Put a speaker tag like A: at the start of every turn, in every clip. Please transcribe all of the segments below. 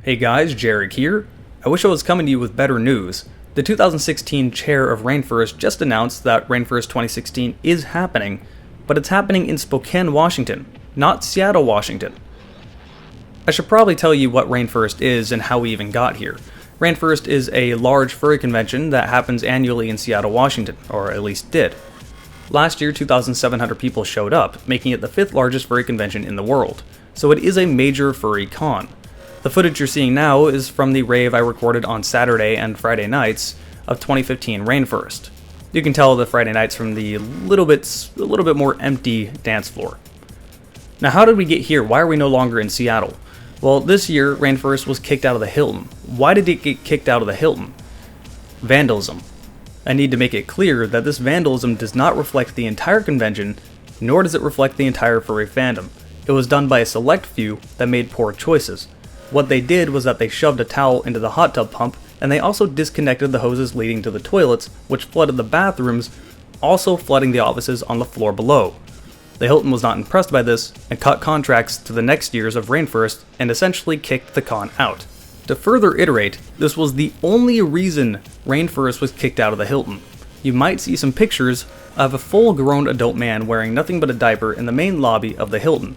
A: Hey guys, Jarek here. I wish I was coming to you with better news. The 2016 chair of Rainfurrest just announced that Rainfurrest 2016 is happening, but it's happening in Spokane, Washington, not Seattle, Washington. I should probably tell you what Rainfurrest is and how we even got here. Rainfurrest is a large furry convention that happens annually in Seattle, Washington, or at least did. Last year, 2,700 people showed up, making it the 5th largest furry convention in the world, so it is a major furry con. The footage you're seeing now is from the rave I recorded on Saturday and Friday nights of 2015 Rainfurrest. You can tell the Friday nights from the little bit more empty dance floor. Now, how did we get here? Why are we no longer in Seattle? Well, this year, Rainfurrest was kicked out of the Hilton. Why did it get kicked out of the Hilton? Vandalism. I need to make it clear that this vandalism does not reflect the entire convention, nor does it reflect the entire furry fandom. It was done by a select few that made poor choices. What they did was that they shoved a towel into the hot tub pump, and they also disconnected the hoses leading to the toilets, which flooded the bathrooms, also flooding the offices on the floor below. The Hilton was not impressed by this, and cut contracts to the next years of Rainfurrest, and essentially kicked the con out. To further iterate, this was the only reason Rainfurrest was kicked out of the Hilton. You might see some pictures of a full-grown adult man wearing nothing but a diaper in the main lobby of the Hilton.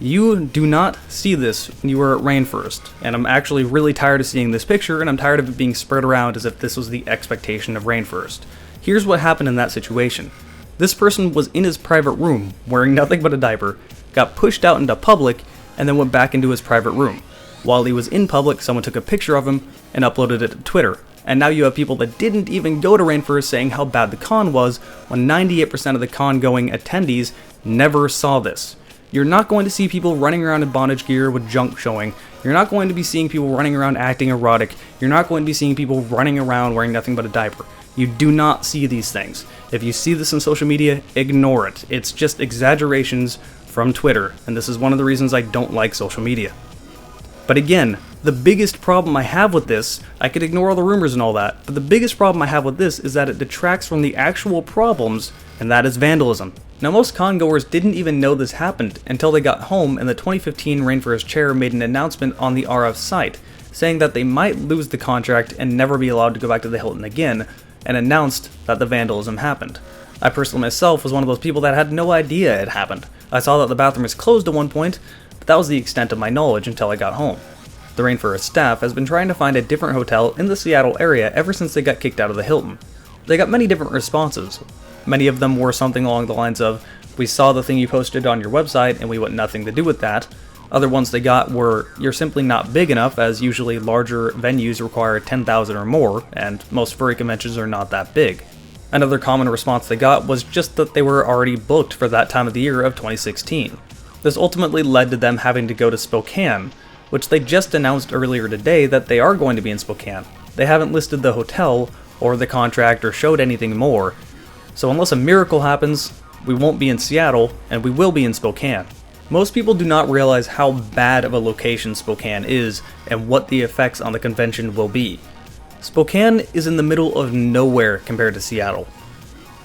A: You do not see this when you are at Rainfurrest, and I'm actually really tired of seeing this picture, and I'm tired of it being spread around as if this was the expectation of Rainfurrest. Here's what happened in that situation. This person was in his private room, wearing nothing but a diaper, got pushed out into public, and then went back into his private room. While he was in public, someone took a picture of him and uploaded it to Twitter, and now you have people that didn't even go to Rainfurrest saying how bad the con was, when 98% of the con-going attendees never saw this. You're not going to see people running around in bondage gear with junk showing. You're not going to be seeing people running around acting erotic. You're not going to be seeing people running around wearing nothing but a diaper. You do not see these things. If you see this on social media, ignore it. It's just exaggerations from Twitter, and this is one of the reasons I don't like social media. But again, the biggest problem I have with this, I could ignore all the rumors and all that, but the biggest problem I have with this is that it detracts from the actual problems, and that is vandalism. Now, most con-goers didn't even know this happened until they got home, and the 2015 Rainfurrest chair made an announcement on the RF site, saying that they might lose the contract and never be allowed to go back to the Hilton again, and announced that the vandalism happened. I personally myself was one of those people that had no idea it happened. I saw that the bathroom was closed at one point, but that was the extent of my knowledge until I got home. The Rainfurrest staff has been trying to find a different hotel in the Seattle area ever since they got kicked out of the Hilton. They got many different responses. Many of them were something along the lines of, "We saw the thing you posted on your website and we want nothing to do with that." Other ones they got were, "You're simply not big enough," as usually larger venues require 10,000 or more, and most furry conventions are not that big. Another common response they got was just that they were already booked for that time of the year of 2016. This ultimately led to them having to go to Spokane, which they just announced earlier today that they are going to be in Spokane. They haven't listed the hotel or the contract or showed anything more. So unless a miracle happens, we won't be in Seattle, and we will be in Spokane. Most people do not realize how bad of a location Spokane is, and what the effects on the convention will be. Spokane is in the middle of nowhere compared to Seattle.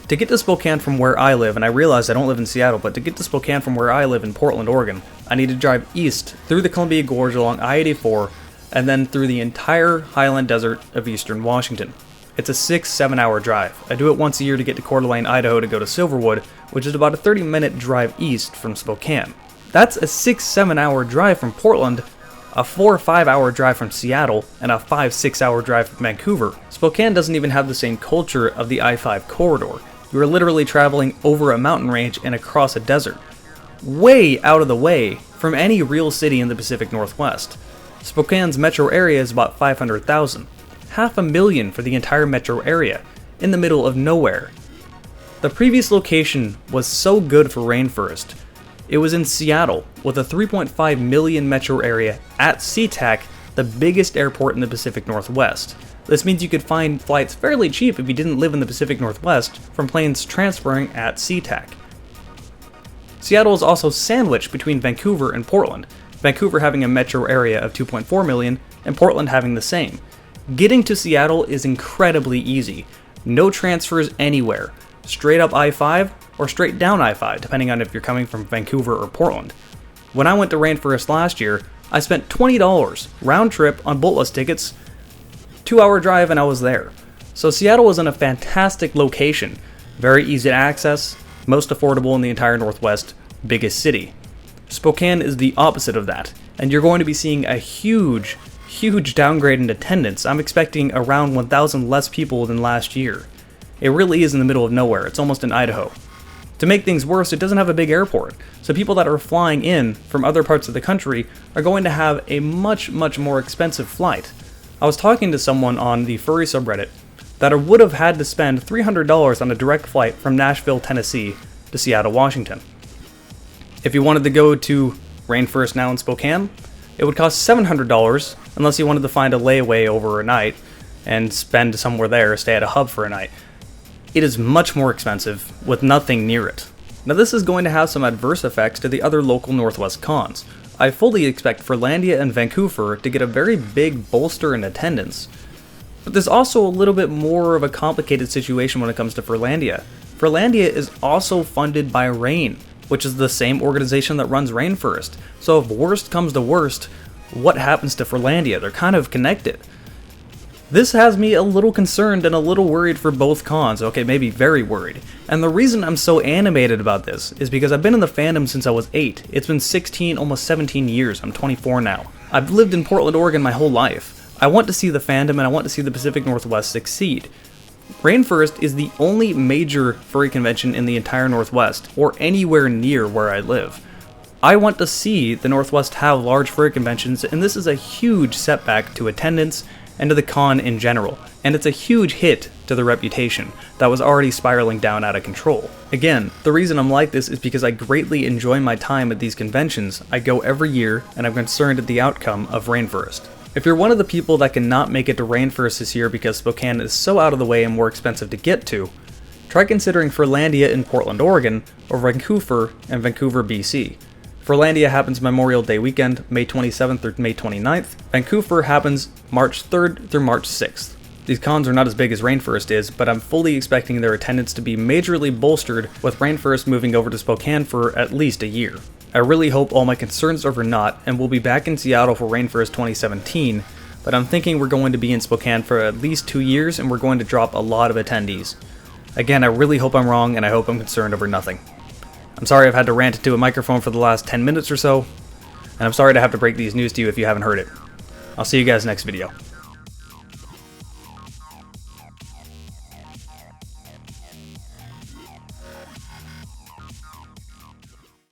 A: To get to Spokane from where I live, and I realize I don't live in Seattle, but to get to Spokane from where I live in Portland, Oregon, I need to drive east through the Columbia Gorge along I-84, and then through the entire highland desert of eastern Washington. It's a 6-7 hour drive. I do it once a year to get to Coeur d'Alene, Idaho to go to Silverwood, which is about a 30-minute drive east from Spokane. That's a 6-7 hour drive from Portland, a 4 or 5 hour drive from Seattle, and a 5-6 hour drive from Vancouver. Spokane doesn't even have the same culture of the I-5 corridor. You are literally traveling over a mountain range and across a desert. Way out of the way from any real city in the Pacific Northwest. Spokane's metro area is about 500,000. 500,000 for the entire metro area, in the middle of nowhere. The previous location was so good for Rainfurrest. It was in Seattle, with a 3.5 million metro area at SeaTac, the biggest airport in the Pacific Northwest. This means you could find flights fairly cheap if you didn't live in the Pacific Northwest from planes transferring at SeaTac. Seattle is also sandwiched between Vancouver and Portland, Vancouver having a metro area of 2.4 million, and Portland having the same. Getting to Seattle is incredibly easy. No transfers anywhere. Straight up I-5 or straight down I-5, depending on if you're coming from Vancouver or Portland. When I went to Rainfurrest last year, I spent $20 round trip on Boltless tickets, 2-hour drive, and I was there. So Seattle was in a fantastic location, very easy to access, most affordable in the entire Northwest, biggest city. Spokane is the opposite of that, and you're going to be seeing a huge downgrade in attendance. I'm expecting around 1,000 less people than last year. It really is in the middle of nowhere. It's almost in Idaho. To make things worse, it doesn't have a big airport, so people that are flying in from other parts of the country are going to have a much more expensive flight. I was talking to someone on the furry subreddit that would have had to spend $300 on a direct flight from Nashville, Tennessee to Seattle, Washington. If you wanted to go to Rainfurrest now in Spokane, it would cost $700 unless you wanted to find a layaway over a night and spend somewhere there, stay at a hub for a night. It is much more expensive with nothing near it. Now this is going to have some adverse effects to the other local Northwest cons. I fully expect Furlandia and Vancouver to get a very big bolster in attendance. But there's also a little bit more of a complicated situation when it comes to Furlandia. Furlandia is also funded by Rain, which is the same organization that runs Rainfurrest. So if worst comes to worst, what happens to Furlandia? They're kind of connected. This has me a little concerned and a little worried for both cons. Okay, maybe very worried. And the reason I'm so animated about this is because I've been in the fandom since I was 8. It's been 16, almost 17 years. I'm 24 now. I've lived in Portland, Oregon my whole life. I want to see the fandom and I want to see the Pacific Northwest succeed. Rainfurrest is the only major furry convention in the entire Northwest, or anywhere near where I live. I want to see the Northwest have large furry conventions, and this is a huge setback to attendance and to the con in general, and it's a huge hit to the reputation that was already spiraling down out of control. Again, the reason I'm like this is because I greatly enjoy my time at these conventions. I go every year, and I'm concerned at the outcome of Rainfurrest. If you're one of the people that cannot make it to Rainfurrest this year because Spokane is so out of the way and more expensive to get to, try considering Furlandia in Portland, Oregon, or Vancouver and Vancouver, BC. Furlandia happens Memorial Day weekend, May 27th through May 29th. Vancouver happens March 3rd through March 6th. These cons are not as big as Rainfurrest is, but I'm fully expecting their attendance to be majorly bolstered with Rainfurrest moving over to Spokane for at least a year. I really hope all my concerns are for naught, and we'll be back in Seattle for Rainfurrest 2017, but I'm thinking we're going to be in Spokane for at least 2 years, and we're going to drop a lot of attendees. Again, I really hope I'm wrong, and I hope I'm concerned over nothing. I'm sorry I've had to rant into a microphone for the last 10 minutes or so, and I'm sorry to have to break these news to you if you haven't heard it. I'll see you guys next video.